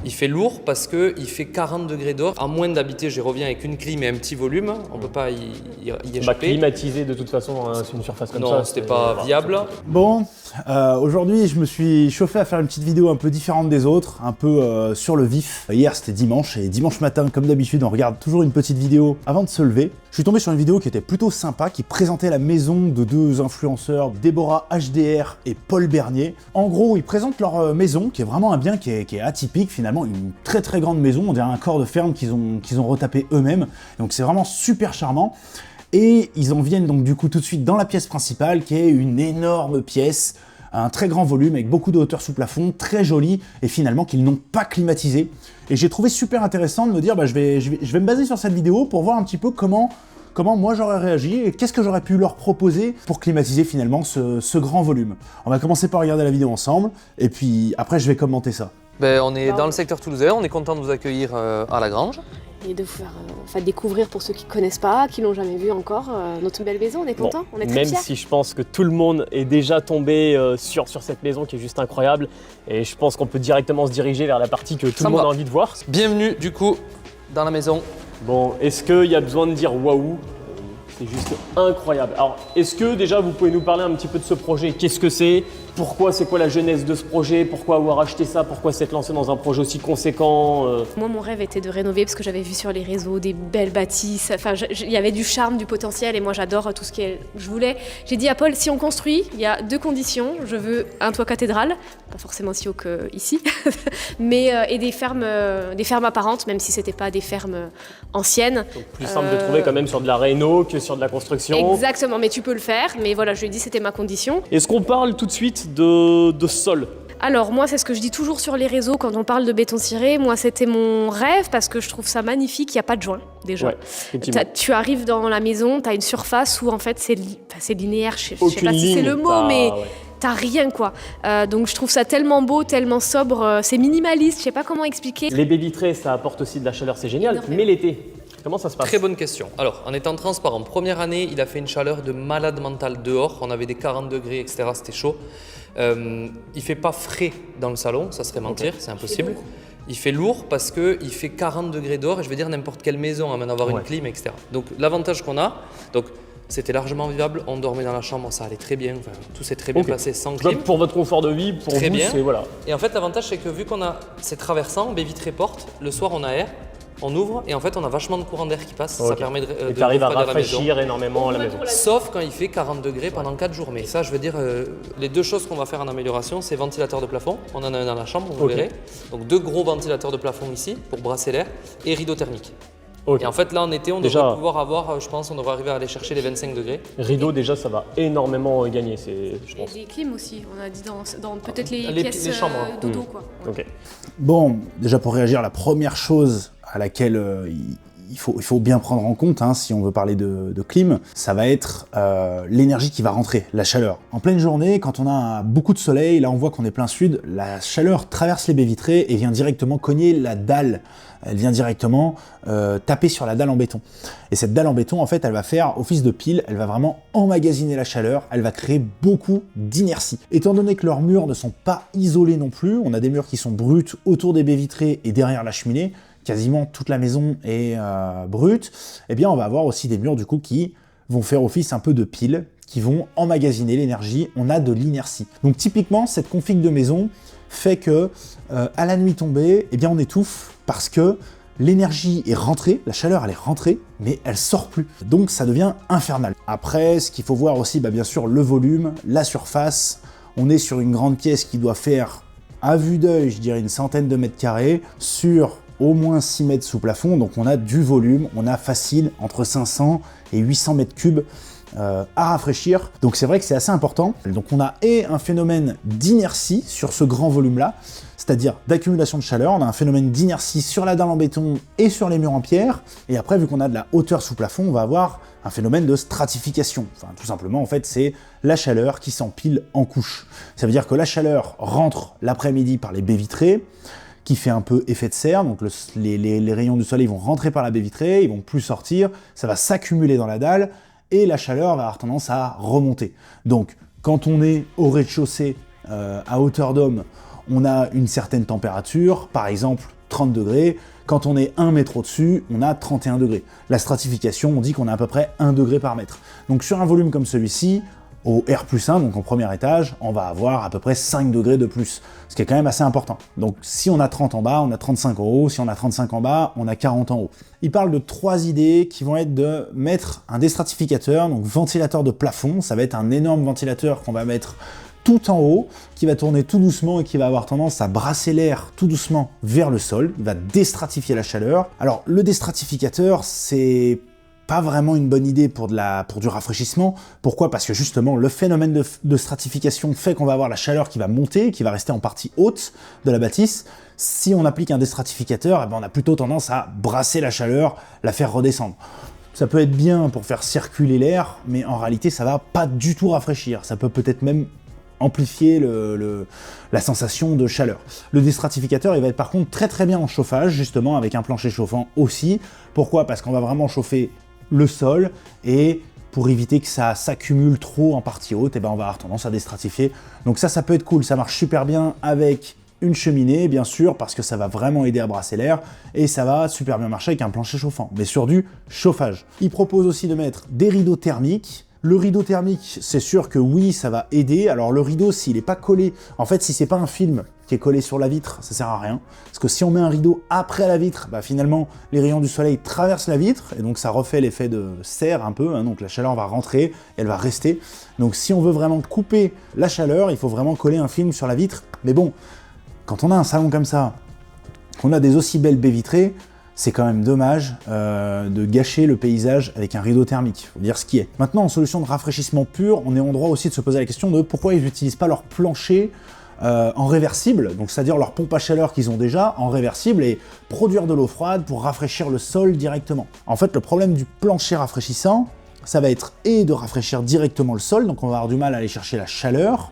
Il fait lourd parce qu'il fait 40 degrés dehors. À moins d'habiter, je reviens avec une clim et un petit volume. On ne peut pas y échapper. Climatiser de toute façon sur une surface comme ça. Non, c'était pas viable. Bon, aujourd'hui je me suis chauffé à faire une petite vidéo un peu différente des autres, un peu sur le vif. Hier c'était dimanche et dimanche matin, comme d'habitude, on regarde toujours une petite vidéo avant de se lever. Je suis tombé sur une vidéo qui était plutôt sympa, qui présentait la maison de deux influenceurs, Déborah HDR et Paul Bernier. En gros, ils présentent leur maison, qui est vraiment un bien qui est atypique finalement, une très grande maison, on dirait un corps de ferme qu'ils ont retapé eux-mêmes. Donc c'est vraiment super charmant. Et ils en viennent donc du coup tout de suite dans la pièce principale, qui est une énorme pièce, un très grand volume avec beaucoup de hauteur sous plafond, très joli, et finalement qu'ils n'ont pas climatisé. Et j'ai trouvé super intéressant de me dire, je vais me baser sur cette vidéo pour voir un petit peu comment moi j'aurais réagi et qu'est-ce que j'aurais pu leur proposer pour climatiser finalement ce grand volume. On va commencer par regarder la vidéo ensemble, et puis après je vais commenter ça. On est dans le secteur toulousain, on est content de vous accueillir à la Grange. Et de vous faire découvrir pour ceux qui ne connaissent pas, qui l'ont jamais vu encore, notre belle maison. On est content, on est très fiers. Même si je pense que tout le monde est déjà tombé sur cette maison qui est juste incroyable, et je pense qu'on peut directement se diriger vers la partie que tout le monde a envie de voir. Bienvenue du coup dans la maison. Bon, est-ce qu'il y a besoin de dire waouh? C'est juste incroyable. Alors, est-ce que déjà vous pouvez nous parler un petit peu de ce projet? Qu'est-ce que c'est? Pourquoi? C'est quoi la genèse de ce projet? Pourquoi avoir acheté ça? Pourquoi s'être lancé dans un projet aussi conséquent? Moi, mon rêve était de rénover parce que j'avais vu sur les réseaux des belles bâtisses. Enfin, il y avait du charme, du potentiel, et moi j'adore tout ce que je voulais. J'ai dit à Paul, si on construit, il y a deux conditions. Je veux un toit cathédrale, pas forcément aussi haut qu'ici, mais et des fermes apparentes, même si c'était pas des fermes anciennes. Donc plus simple de trouver quand même sur de la réno que sur de la construction. Exactement, mais tu peux le faire. Mais voilà, je lui ai dit c'était ma condition. Est-ce qu'on parle tout de suite de sol? Alors moi, c'est ce que je dis toujours sur les réseaux quand on parle de béton ciré. Moi, c'était mon rêve parce que je trouve ça magnifique. Il n'y a pas de joint déjà. Ouais, tu arrives dans la maison, tu as une surface où en fait c'est linéaire. Je sais pas si c'est le mot, mais t'as rien quoi. Donc je trouve ça tellement beau, tellement sobre. C'est minimaliste, je sais pas comment expliquer. Les baies vitrées, ça apporte aussi de la chaleur, c'est génial. Mais l'été, comment ça se passe? Très bonne question. Alors, en étant transparent, première année, il a fait une chaleur de malade mental dehors. On avait des 40 degrés, etc. C'était chaud. Il fait pas frais dans le salon, ça serait mentir, c'est impossible. Il fait lourd parce qu'il fait 40 degrés dehors, et je veux dire n'importe quelle maison, à même d'avoir une clim, etc. Donc l'avantage qu'on a, c'était largement vivable, on dormait dans la chambre, ça allait très bien, tout s'est très bien passé sans clim. Pour votre confort de vie, pour très vous, bien. C'est voilà. Et en fait, l'avantage, c'est que vu qu'on a ces traversants, baies vitrées portes, le soir on a air, on ouvre et en fait on a vachement de courant d'air qui passe, ça permet de tu arrives à rafraîchir énormément la maison. Sauf quand il fait 40 degrés pendant 4 jours. Mais ça, je veux dire, les deux choses qu'on va faire en amélioration, c'est ventilateur de plafond. On en a un dans la chambre, vous verrez. Donc 2 gros ventilateurs de plafond ici pour brasser l'air et rideau thermique. Et en fait là en été, on devrait pouvoir avoir, je pense, on devrait arriver à aller chercher les 25 degrés. Rideau déjà, ça va énormément gagner, je pense. Et des clims aussi, on a dit dans peut-être les pièces les chambres, dodo quoi. Ok. Bon, déjà pour réagir, la première chose à laquelle il faut bien prendre en compte, si on veut parler de clim, ça va être l'énergie qui va rentrer, la chaleur. En pleine journée, quand on a beaucoup de soleil, là on voit qu'on est plein sud, la chaleur traverse les baies vitrées et vient directement cogner la dalle. Elle vient directement taper sur la dalle en béton. Et cette dalle en béton, en fait, elle va faire office de pile, elle va vraiment emmagasiner la chaleur, elle va créer beaucoup d'inertie. Étant donné que leurs murs ne sont pas isolés non plus, on a des murs qui sont bruts autour des baies vitrées et derrière la cheminée, quasiment toute la maison est brute, eh bien on va avoir aussi des murs du coup qui vont faire office un peu de pile, qui vont emmagasiner l'énergie, on a de l'inertie. Donc typiquement, cette config de maison fait que à la nuit tombée, eh bien on étouffe parce que l'énergie est rentrée, la chaleur elle est rentrée, mais elle sort plus. Donc ça devient infernal. Après, ce qu'il faut voir aussi, bien sûr, le volume, la surface. On est sur une grande pièce qui doit faire, à vue d'œil, je dirais une centaine de mètres carrés, sur au moins 6 mètres sous plafond, donc on a du volume, on a facile entre 500 et 800 mètres cubes à rafraîchir. Donc c'est vrai que c'est assez important. Donc on a un phénomène d'inertie sur ce grand volume-là, c'est-à-dire d'accumulation de chaleur. On a un phénomène d'inertie sur la dalle en béton et sur les murs en pierre. Et après, vu qu'on a de la hauteur sous plafond, on va avoir un phénomène de stratification. Enfin, tout simplement, en fait, c'est la chaleur qui s'empile en couches. Ça veut dire que la chaleur rentre l'après-midi par les baies vitrées, qui fait un peu effet de serre, donc les rayons du soleil vont rentrer par la baie vitrée, ils vont plus sortir, ça va s'accumuler dans la dalle, et la chaleur va avoir tendance à remonter. Donc, quand on est au rez-de-chaussée, à hauteur d'homme, on a une certaine température, par exemple 30 degrés. Quand on est 1 mètre au-dessus, on a 31 degrés. La stratification, on dit qu'on a à peu près 1 degré par mètre. Donc sur un volume comme celui-ci, au R+1, donc en premier étage, on va avoir à peu près 5 degrés de plus, ce qui est quand même assez important. Donc si on a 30 en bas, on a 35 en haut, si on a 35 en bas, on a 40 en haut. Il parle de 3 idées qui vont être de mettre un déstratificateur, donc ventilateur de plafond, ça va être un énorme ventilateur qu'on va mettre tout en haut, qui va tourner tout doucement et qui va avoir tendance à brasser l'air tout doucement vers le sol, il va déstratifier la chaleur. Alors le déstratificateur, c'est pas vraiment une bonne idée pour du rafraîchissement. Pourquoi? Parce que justement, le phénomène de stratification fait qu'on va avoir la chaleur qui va monter, qui va rester en partie haute de la bâtisse. Si on applique un déstratificateur, eh ben on a plutôt tendance à brasser la chaleur, la faire redescendre. Ça peut être bien pour faire circuler l'air, mais en réalité, ça va pas du tout rafraîchir. Ça peut peut-être même amplifier la sensation de chaleur. Le déstratificateur, il va être par contre très bien en chauffage, justement, avec un plancher chauffant aussi. Pourquoi? Parce qu'on va vraiment chauffer le sol, et pour éviter que ça s'accumule trop en partie haute, et ben on va avoir tendance à déstratifier. Donc ça peut être cool, ça marche super bien avec une cheminée, bien sûr, parce que ça va vraiment aider à brasser l'air, et ça va super bien marcher avec un plancher chauffant, mais sur du chauffage. Il propose aussi de mettre des rideaux thermiques. Le rideau thermique, c'est sûr que oui, ça va aider. Alors le rideau, s'il n'est pas collé, en fait, si c'est pas un film qui est collé sur la vitre, ça sert à rien. Parce que si on met un rideau après la vitre, bah finalement, les rayons du soleil traversent la vitre, et donc ça refait l'effet de serre un peu, hein, donc la chaleur va rentrer, et elle va rester. Donc si on veut vraiment couper la chaleur, il faut vraiment coller un film sur la vitre. Mais bon, quand on a un salon comme ça, qu'on a des aussi belles baies vitrées, c'est quand même dommage de gâcher le paysage avec un rideau thermique, faut dire ce qui est. Maintenant, en solution de rafraîchissement pur, on est en droit aussi de se poser la question de pourquoi ils n'utilisent pas leur plancher en réversible, donc c'est-à-dire leur pompe à chaleur qu'ils ont déjà en réversible, et produire de l'eau froide pour rafraîchir le sol directement. En fait, le problème du plancher rafraîchissant, ça va être et de rafraîchir directement le sol, donc on va avoir du mal à aller chercher la chaleur,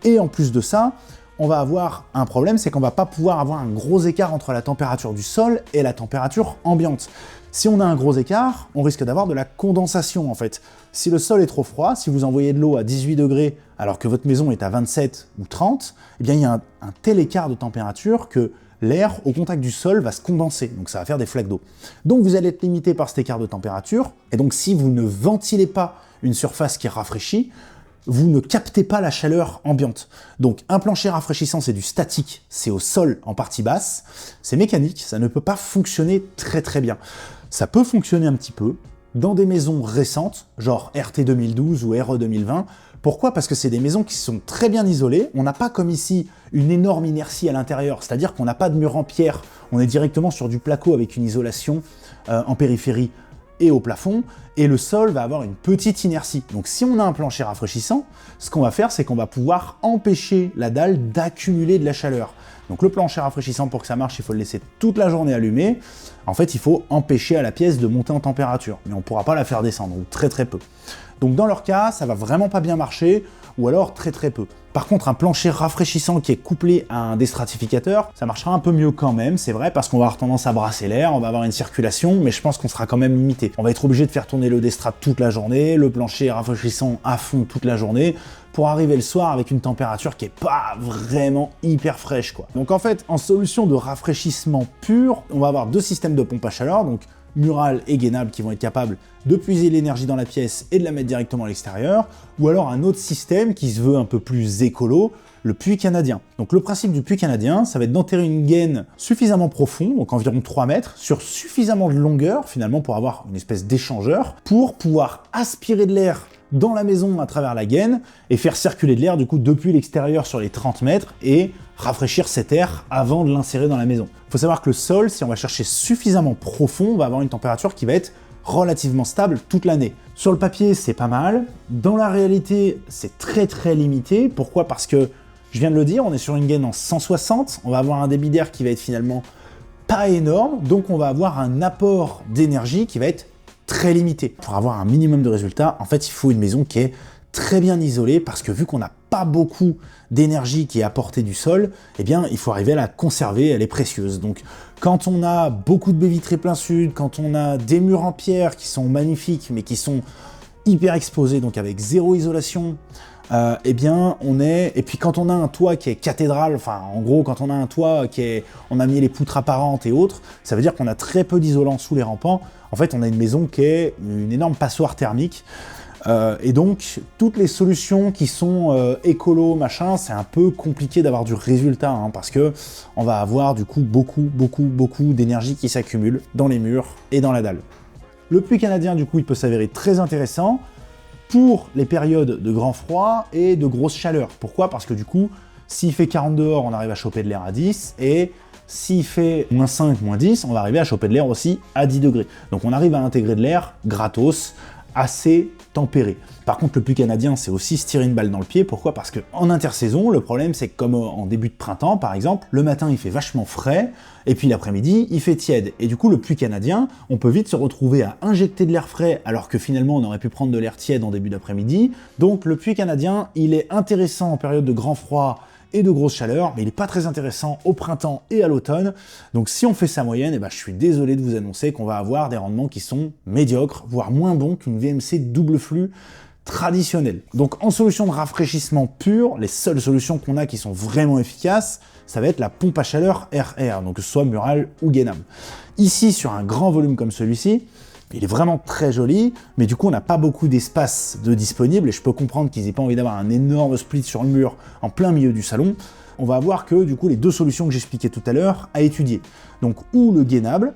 et en plus de ça, on va avoir un problème, c'est qu'on va pas pouvoir avoir un gros écart entre la température du sol et la température ambiante. Si on a un gros écart, on risque d'avoir de la condensation en fait. Si le sol est trop froid, si vous envoyez de l'eau à 18 degrés alors que votre maison est à 27 ou 30, eh bien il y a un tel écart de température que l'air au contact du sol va se condenser, donc ça va faire des flaques d'eau. Donc vous allez être limité par cet écart de température, et donc si vous ne ventilez pas une surface qui est rafraîchie, vous ne captez pas la chaleur ambiante. Donc un plancher rafraîchissant, c'est du statique, c'est au sol en partie basse, c'est mécanique, ça ne peut pas fonctionner très bien. Ça peut fonctionner un petit peu dans des maisons récentes, genre RT 2012 ou RE 2020. Pourquoi? Parce que c'est des maisons qui sont très bien isolées, on n'a pas comme ici une énorme inertie à l'intérieur, c'est-à-dire qu'on n'a pas de mur en pierre, on est directement sur du placo avec une isolation en périphérie et au plafond, et le sol va avoir une petite inertie. Donc si on a un plancher rafraîchissant, ce qu'on va faire, c'est qu'on va pouvoir empêcher la dalle d'accumuler de la chaleur. Donc le plancher rafraîchissant, pour que ça marche, il faut le laisser toute la journée allumé. En fait, il faut empêcher à la pièce de monter en température, mais on ne pourra pas la faire descendre, donc très peu. Donc dans leur cas, ça va vraiment pas bien marcher, ou alors très peu. Par contre, un plancher rafraîchissant qui est couplé à un déstratificateur, ça marchera un peu mieux quand même, c'est vrai, parce qu'on va avoir tendance à brasser l'air, on va avoir une circulation, mais je pense qu'on sera quand même limité. On va être obligé de faire tourner le destrat toute la journée, le plancher rafraîchissant à fond toute la journée, pour arriver le soir avec une température qui est pas vraiment hyper fraîche, quoi. Donc en fait, en solution de rafraîchissement pur, on va avoir deux systèmes de pompe à chaleur, donc Mural et gainable, qui vont être capables de puiser l'énergie dans la pièce et de la mettre directement à l'extérieur, ou alors un autre système qui se veut un peu plus écolo, le puits canadien. Donc le principe du puits canadien, ça va être d'enterrer une gaine suffisamment profond, donc environ 3 mètres, sur suffisamment de longueur, finalement, pour avoir une espèce d'échangeur, pour pouvoir aspirer de l'air dans la maison à travers la gaine et faire circuler de l'air du coup depuis l'extérieur sur les 30 mètres et rafraîchir cet air avant de l'insérer dans la maison. Il faut savoir que le sol, si on va chercher suffisamment profond, on va avoir une température qui va être relativement stable toute l'année. Sur le papier, c'est pas mal. Dans la réalité, c'est très limité. Pourquoi? Parce que, je viens de le dire, on est sur une gaine en 160, on va avoir un débit d'air qui va être finalement pas énorme, donc on va avoir un apport d'énergie qui va être très limité. Pour avoir un minimum de résultats, en fait, il faut une maison qui est très bien isolée, parce que vu qu'on n'a pas beaucoup d'énergie qui est apportée du sol, eh bien, il faut arriver à la conserver, elle est précieuse. Donc, quand on a beaucoup de baies vitrées plein sud, quand on a des murs en pierre qui sont magnifiques, mais qui sont hyper exposés, donc avec zéro isolation, eh bien, et puis quand on a un toit qui est cathédral, enfin, en gros, quand on a un toit on a mis les poutres apparentes et autres, ça veut dire qu'on a très peu d'isolant sous les rampants. En fait, on a une maison qui est une énorme passoire thermique. Et donc, toutes les solutions qui sont écolo, machin, c'est un peu compliqué d'avoir du résultat, hein, parce que on va avoir du coup beaucoup d'énergie qui s'accumule dans les murs et dans la dalle. Le puits canadien, du coup, il peut s'avérer très intéressant pour les périodes de grand froid et de grosse chaleur. Pourquoi? Parce que du coup, s'il fait 40 dehors, on arrive à choper de l'air à 10, et s'il fait moins 5, moins 10, on va arriver à choper de l'air aussi à 10 degrés. Donc on arrive à intégrer de l'air gratos, assez tempéré. Par contre, le puits canadien, c'est aussi se tirer une balle dans le pied. Pourquoi? Parce qu'en intersaison, le problème, c'est que comme en début de printemps, par exemple, le matin, il fait vachement frais, et puis l'après-midi, il fait tiède. Et du coup, le puits canadien, on peut vite se retrouver à injecter de l'air frais, alors que finalement, on aurait pu prendre de l'air tiède en début d'après-midi. Donc, le puits canadien, il est intéressant en période de grand froid et de grosse chaleur, mais il n'est pas très intéressant au printemps et à l'automne. Donc si on fait sa moyenne, eh ben, je suis désolé de vous annoncer qu'on va avoir des rendements qui sont médiocres, voire moins bons qu'une VMC double flux traditionnelle. Donc en solution de rafraîchissement pur, les seules solutions qu'on a qui sont vraiment efficaces, ça va être la pompe à chaleur RR, donc que ce soit Mural ou Gainam. Ici, sur un grand volume comme celui-ci, il est vraiment très joli, mais du coup on n'a pas beaucoup d'espace de disponible, et je peux comprendre qu'ils n'aient pas envie d'avoir un énorme split sur le mur en plein milieu du salon. On va avoir que du coup les deux solutions que j'expliquais tout à l'heure à étudier. Donc ou le gainable,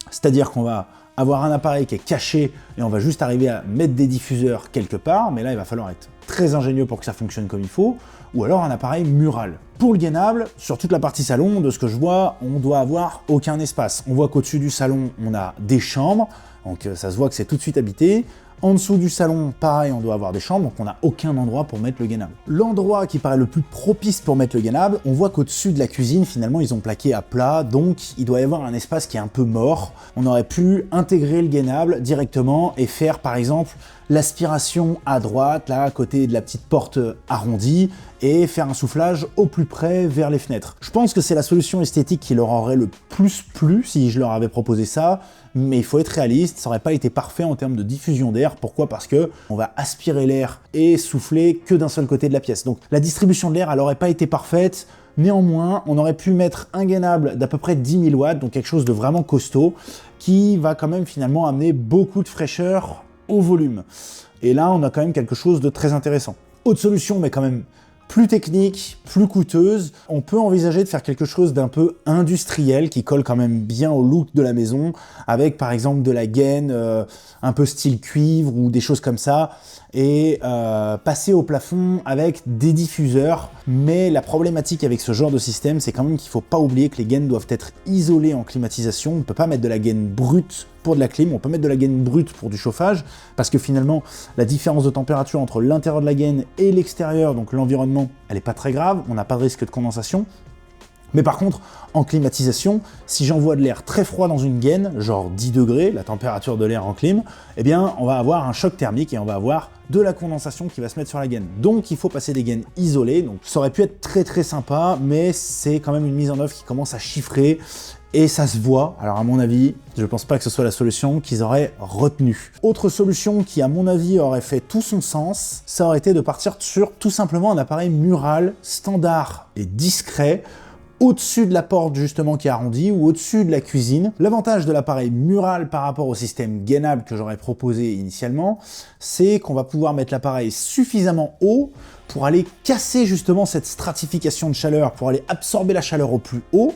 c'est-à-dire qu'on va avoir un appareil qui est caché et on va juste arriver à mettre des diffuseurs quelque part, mais là il va falloir être très ingénieux pour que ça fonctionne comme il faut, ou alors un appareil mural. Pour le gainable, sur toute la partie salon, de ce que je vois, on doit avoir aucun espace. On voit qu'au-dessus du salon, on a des chambres, donc ça se voit que c'est tout de suite habité. En dessous du salon, pareil, on doit avoir des chambres, donc on n'a aucun endroit pour mettre le gainable. L'endroit qui paraît le plus propice pour mettre le gainable, on voit qu'au-dessus de la cuisine, finalement, ils ont plaqué à plat, donc il doit y avoir un espace qui est un peu mort. On aurait pu intégrer le gainable directement et faire, par exemple, l'aspiration à droite, là, à côté de la petite porte arrondie, et faire un soufflage au plus près vers les fenêtres. Je pense que c'est la solution esthétique qui leur aurait le plus plu si je leur avais proposé ça, mais il faut être réaliste, ça aurait pas été parfait en termes de diffusion d'air. Pourquoi? Parce que on va aspirer l'air et souffler que d'un seul côté de la pièce. Donc la distribution de l'air, elle aurait pas été parfaite. Néanmoins, on aurait pu mettre un gainable d'à peu près 10 000 watts, donc quelque chose de vraiment costaud, qui va quand même finalement amener beaucoup de fraîcheur au volume. Et là, on a quand même quelque chose de très intéressant. Autre solution, mais quand même plus technique, plus coûteuse, on peut envisager de faire quelque chose d'un peu industriel qui colle quand même bien au look de la maison, avec par exemple de la gaine un peu style cuivre ou des choses comme ça, et passer au plafond avec des diffuseurs. Mais la problématique avec ce genre de système, c'est quand même qu'il ne faut pas oublier que les gaines doivent être isolées en climatisation. On ne peut pas mettre de la gaine brute pour de la clim, on peut mettre de la gaine brute pour du chauffage, parce que finalement, la différence de température entre l'intérieur de la gaine et l'extérieur, donc l'environnement, elle n'est pas très grave, on n'a pas de risque de condensation. Mais par contre, en climatisation, si j'envoie de l'air très froid dans une gaine, genre 10 degrés, la température de l'air en clim, eh bien, on va avoir un choc thermique et on va avoir de la condensation qui va se mettre sur la gaine. Donc, il faut passer des gaines isolées. Donc, ça aurait pu être très sympa, mais c'est quand même une mise en œuvre qui commence à chiffrer. Et ça se voit, alors à mon avis, je pense pas que ce soit la solution qu'ils auraient retenue. Autre solution qui, à mon avis, aurait fait tout son sens, ça aurait été de partir sur tout simplement un appareil mural, standard et discret, au-dessus de la porte justement qui est arrondie ou au-dessus de la cuisine. L'avantage de l'appareil mural par rapport au système gainable que j'aurais proposé initialement, c'est qu'on va pouvoir mettre l'appareil suffisamment haut pour aller casser justement cette stratification de chaleur, pour aller absorber la chaleur au plus haut,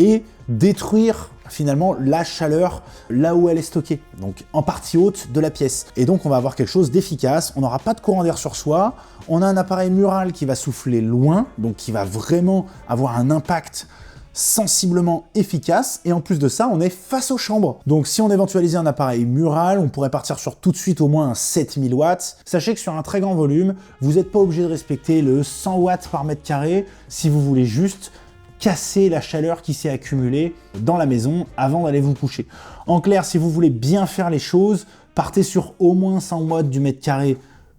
et détruire finalement la chaleur là où elle est stockée, donc en partie haute de la pièce. Et donc on va avoir quelque chose d'efficace, on n'aura pas de courant d'air sur soi, on a un appareil mural qui va souffler loin, donc qui va vraiment avoir un impact sensiblement efficace, et en plus de ça, on est face aux chambres. Donc si on éventualisait un appareil mural, on pourrait partir sur tout de suite au moins un 7000 watts. Sachez que sur un très grand volume, vous n'êtes pas obligé de respecter le 100 watts par mètre carré si vous voulez juste casser la chaleur qui s'est accumulée dans la maison avant d'aller vous coucher. En clair, si vous voulez bien faire les choses, partez sur au moins 100 watts du mètre carré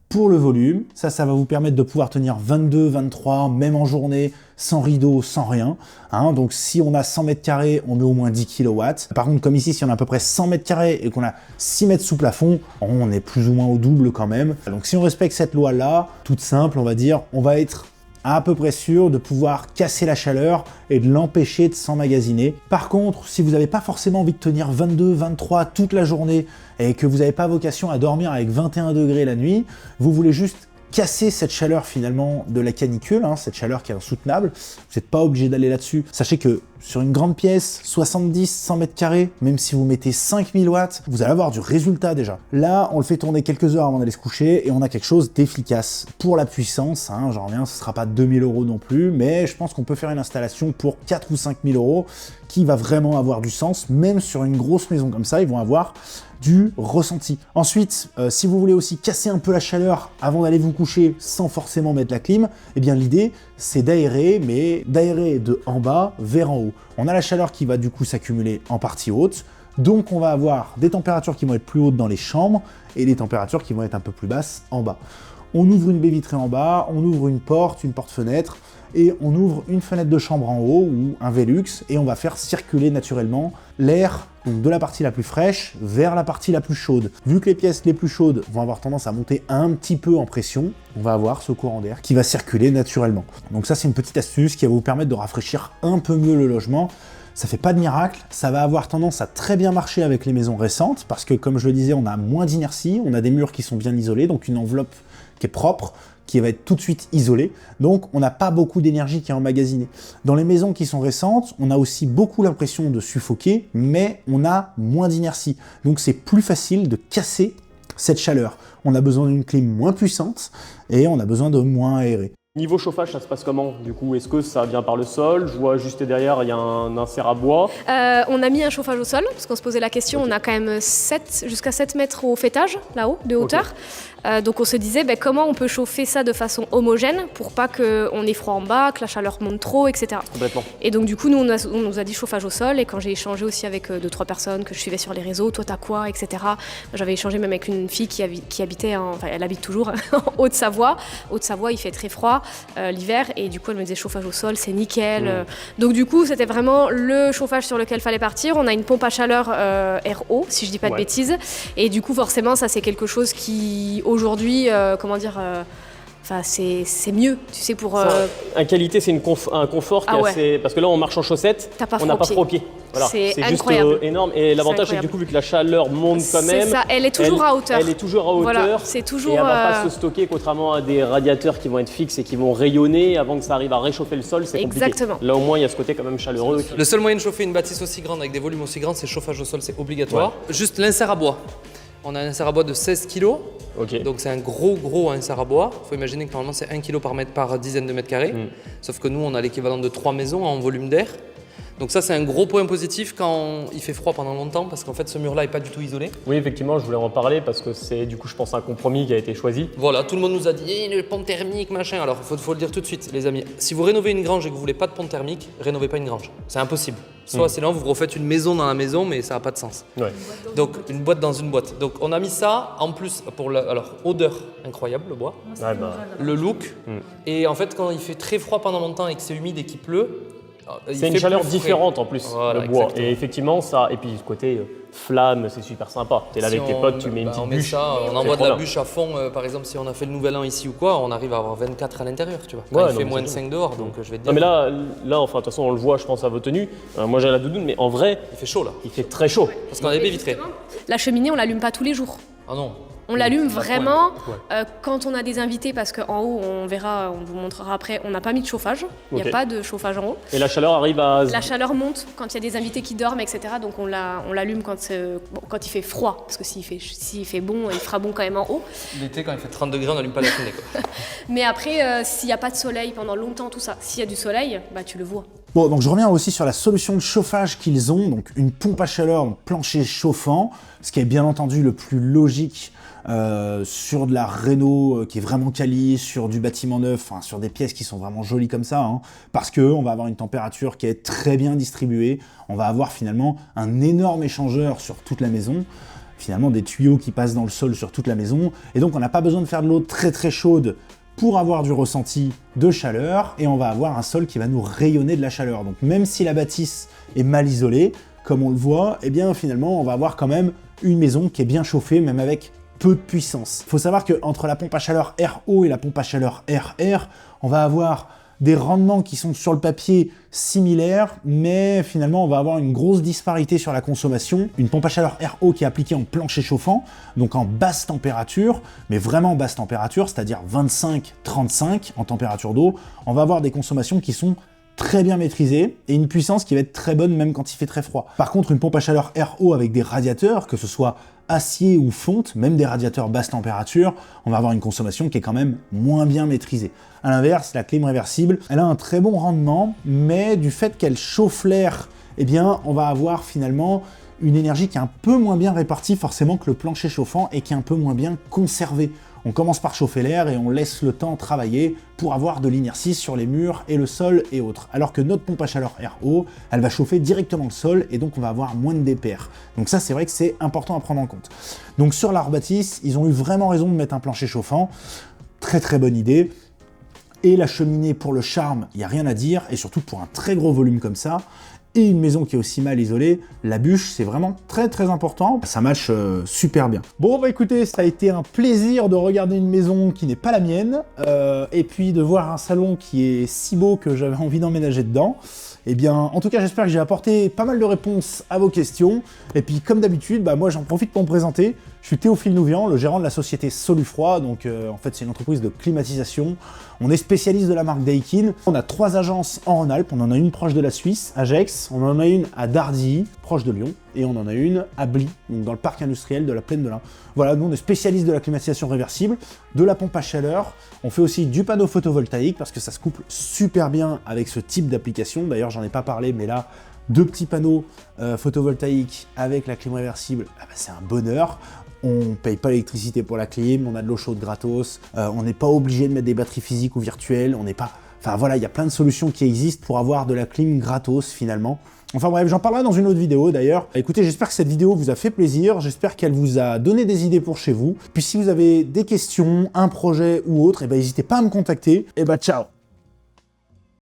pour le volume. Ça va vous permettre de pouvoir tenir 22, 23, même en journée, sans rideau, sans rien. Hein. Donc si on a 100 mètres carrés, on met au moins 10 kW. Par contre, comme ici, si on a à peu près 100 mètres carrés et qu'on a 6 mètres sous plafond, on est plus ou moins au double quand même. Donc si on respecte cette loi-là, toute simple, on va dire, on va être à peu près sûr de pouvoir casser la chaleur et de l'empêcher de s'emmagasiner. Par contre, si vous n'avez pas forcément envie de tenir 22, 23 toute la journée et que vous n'avez pas vocation à dormir avec 21 degrés la nuit, vous voulez juste casser cette chaleur finalement de la canicule, hein, cette chaleur qui est insoutenable, vous n'êtes pas obligé d'aller là-dessus. Sachez que sur une grande pièce, 70, 100 mètres carrés, même si vous mettez 5000 watts, vous allez avoir du résultat déjà. Là, on le fait tourner quelques heures avant d'aller se coucher et on a quelque chose d'efficace. Pour la puissance, hein, j'en reviens, ce ne sera pas 2000 € non plus, mais je pense qu'on peut faire une installation pour 4 ou 5000 € qui va vraiment avoir du sens, même sur une grosse maison comme ça, ils vont avoir du ressenti. Ensuite, si vous voulez aussi casser un peu la chaleur avant d'aller vous coucher sans forcément mettre la clim, eh bien l'idée c'est d'aérer, mais d'aérer de en bas vers en haut. On a la chaleur qui va du coup s'accumuler en partie haute, donc on va avoir des températures qui vont être plus hautes dans les chambres et des températures qui vont être un peu plus basses en bas. On ouvre une baie vitrée en bas, on ouvre une porte-fenêtre, et on ouvre une fenêtre de chambre en haut ou un Velux et on va faire circuler naturellement l'air de la partie la plus fraîche vers la partie la plus chaude. Vu que les pièces les plus chaudes vont avoir tendance à monter un petit peu en pression, on va avoir ce courant d'air qui va circuler naturellement. Donc ça c'est une petite astuce qui va vous permettre de rafraîchir un peu mieux le logement. Ça fait pas de miracle, ça va avoir tendance à très bien marcher avec les maisons récentes parce que comme je le disais, on a moins d'inertie, on a des murs qui sont bien isolés, donc une enveloppe qui est propre, qui va être tout de suite isolé, donc on n'a pas beaucoup d'énergie qui est emmagasinée. Dans les maisons qui sont récentes, on a aussi beaucoup l'impression de suffoquer, mais on a moins d'inertie. Donc c'est plus facile de casser cette chaleur. On a besoin d'une clim moins puissante et on a besoin de moins aérer. Niveau chauffage, ça se passe comment du coup? Est-ce que ça vient par le sol? Je vois juste derrière, il y a un insert à bois. On a mis un chauffage au sol, parce qu'on se posait la question, on a quand même jusqu'à 7 mètres au fêtage, là-haut, de hauteur. Donc on se disait comment on peut chauffer ça de façon homogène pour pas qu'on ait froid en bas, que la chaleur monte trop, etc. Complètement. Et donc du coup, nous, on nous a dit chauffage au sol, et quand j'ai échangé aussi avec 2-3 personnes que je suivais sur les réseaux, toi t'as quoi, etc. J'avais échangé même avec une fille qui habitait, enfin elle habite toujours, en Haute-Savoie. Haute-Savoie, il fait très froid l'hiver, et du coup elle me disait chauffage au sol, c'est nickel. Donc du coup, c'était vraiment le chauffage sur lequel fallait partir. On a une pompe à chaleur RO, si je dis pas de bêtises, et du coup forcément ça c'est quelque chose qui aujourd'hui, c'est mieux, tu sais, pour... En qualité, c'est un confort qui est assez... Parce que là, on marche en chaussettes, on n'a pas froid aux pieds. Voilà. C'est juste énorme. Et l'avantage, c'est que du coup, vu que la chaleur monte quand même... C'est ça, elle est toujours à hauteur. Elle est toujours à hauteur. Voilà, c'est toujours... Et elle ne va pas se stocker, contrairement à des radiateurs qui vont être fixes et qui vont rayonner avant que ça arrive à réchauffer le sol, c'est compliqué. Exactement. Là, au moins, il y a ce côté quand même chaleureux. Le seul moyen de chauffer une bâtisse aussi grande avec des volumes aussi grands, c'est chauffage au sol, c'est obligatoire. Ouais. Juste l'insert à bois. On a un insert à bois de 16 kg, donc c'est un gros insert à bois. Il faut imaginer que normalement c'est 1 kg par mètre par dizaine de mètres carrés. Sauf que nous on a l'équivalent de 3 maisons en volume d'air. Donc ça c'est un gros point positif quand il fait froid pendant longtemps, parce qu'en fait ce mur là n'est pas du tout isolé. Oui, effectivement, je voulais en parler parce que c'est du coup je pense un compromis qui a été choisi. Voilà, tout le monde nous a dit le pompe thermique machin. Alors faut le dire tout de suite les amis, si vous rénovez une grange et que vous voulez pas de pompe thermique, rénovez pas une grange, c'est impossible. Soit sinon vous refaites une maison dans la maison, mais ça n'a pas de sens. Ouais. Donc une boîte dans une boîte. Donc on a mis ça en plus pour alors odeur incroyable le bois, le look, et en fait quand il fait très froid pendant longtemps et que c'est humide et qu'il pleut, c'est une chaleur différente en plus, voilà, le bois. Exactement. Et effectivement, ça, et puis ce côté flamme, c'est super sympa. Tu es là avec tes potes, tu mets une petite bûche. On envoie de la bûche à fond, par exemple, si on a fait le nouvel an ici ou quoi, on arrive à avoir 24 à l'intérieur, tu vois. Quand il fait moins de 5 dehors, donc je vais te dire. Non, mais là, enfin, de toute façon, on le voit, je pense, à vos tenues. Moi, j'ai la doudoune, mais en vrai, il fait chaud là. Il fait très chaud. Parce qu'on a des baies vitrées. La cheminée, on l'allume pas tous les jours. Ah non. On l'allume vraiment quand on a des invités, parce qu'en haut, on verra, on vous montrera après, on n'a pas mis de chauffage. Il n'y a pas de chauffage en haut. Et la chaleur arrive à... La chaleur monte quand il y a des invités qui dorment, etc. Donc on l'allume quand il fait froid. Parce que s'il fait bon, il fera bon quand même en haut. L'été, quand il fait 30 degrés, on n'allume pas la cheminée, quoi. Mais après, s'il n'y a pas de soleil pendant longtemps, tout ça, s'il y a du soleil, tu le vois. Bon, donc je reviens aussi sur la solution de chauffage qu'ils ont, donc une pompe à chaleur, donc plancher chauffant, ce qui est bien entendu le plus logique sur de la réno qui est vraiment quali, sur du bâtiment neuf, sur des pièces qui sont vraiment jolies comme ça, parce qu'on va avoir une température qui est très bien distribuée, on va avoir finalement un énorme échangeur sur toute la maison, finalement des tuyaux qui passent dans le sol sur toute la maison, et donc on n'a pas besoin de faire de l'eau très très chaude pour avoir du ressenti de chaleur et on va avoir un sol qui va nous rayonner de la chaleur. Donc même si la bâtisse est mal isolée, comme on le voit, eh bien finalement on va avoir quand même une maison qui est bien chauffée, même avec peu de puissance. Il faut savoir qu'entre la pompe à chaleur RO et la pompe à chaleur RR, on va avoir des rendements qui sont sur le papier similaires, mais finalement on va avoir une grosse disparité sur la consommation. Une pompe à chaleur RO qui est appliquée en plancher chauffant, donc en basse température, mais vraiment basse température, c'est-à-dire 25-35 en température d'eau, on va avoir des consommations qui sont très bien maîtrisée et une puissance qui va être très bonne même quand il fait très froid. Par contre, une pompe à chaleur RO avec des radiateurs, que ce soit acier ou fonte, même des radiateurs basse température, on va avoir une consommation qui est quand même moins bien maîtrisée. À l'inverse, la clim réversible, elle a un très bon rendement, mais du fait qu'elle chauffe l'air, eh bien, on va avoir finalement une énergie qui est un peu moins bien répartie forcément que le plancher chauffant et qui est un peu moins bien conservée. On commence par chauffer l'air et on laisse le temps travailler pour avoir de l'inertie sur les murs et le sol et autres. Alors que notre pompe à chaleur RO, elle va chauffer directement le sol et donc on va avoir moins de DPR. Donc ça, c'est vrai que c'est important à prendre en compte. Donc sur l'Art Bâtisse, ils ont eu vraiment raison de mettre un plancher chauffant. Très très bonne idée. Et la cheminée pour le charme, il n'y a rien à dire. Et surtout pour un très gros volume comme ça, et une maison qui est aussi mal isolée, la bûche, c'est vraiment très très important. Ça match super bien. Bon, bah écoutez, ça a été un plaisir de regarder une maison qui n'est pas la mienne, et puis de voir un salon qui est si beau que j'avais envie d'emménager dedans. Eh bien, en tout cas, j'espère que j'ai apporté pas mal de réponses à vos questions. Et puis, comme d'habitude, bah, moi, j'en profite pour me présenter. Je suis Théophile Nouvian, le gérant de la société Solufroid. Donc, en fait, c'est une entreprise de climatisation. On est spécialiste de la marque Daikin. On a 3 agences en Rhône-Alpes. On en a une proche de la Suisse, à Gex. On en a une à Dardilly, proche de Lyon. Et on en a une à Bly, donc dans le parc industriel de la Plaine de l'Ain. Voilà, nous, on est spécialiste de la climatisation réversible, de la pompe à chaleur. On fait aussi du panneau photovoltaïque parce que ça se couple super bien avec ce type d'application. D'ailleurs, j'en ai pas parlé, mais là, 2 petits panneaux photovoltaïques avec la clim réversible, ah bah, c'est un bonheur. On paye pas l'électricité pour la clim, on a de l'eau chaude gratos, on n'est pas obligé de mettre des batteries physiques ou virtuelles, on n'est pas... Enfin voilà, il y a plein de solutions qui existent pour avoir de la clim gratos finalement. Enfin bref, j'en parlerai dans une autre vidéo d'ailleurs. Écoutez, j'espère que cette vidéo vous a fait plaisir, j'espère qu'elle vous a donné des idées pour chez vous. Puis si vous avez des questions, un projet ou autre, eh ben, n'hésitez pas à me contacter. Et bah ciao!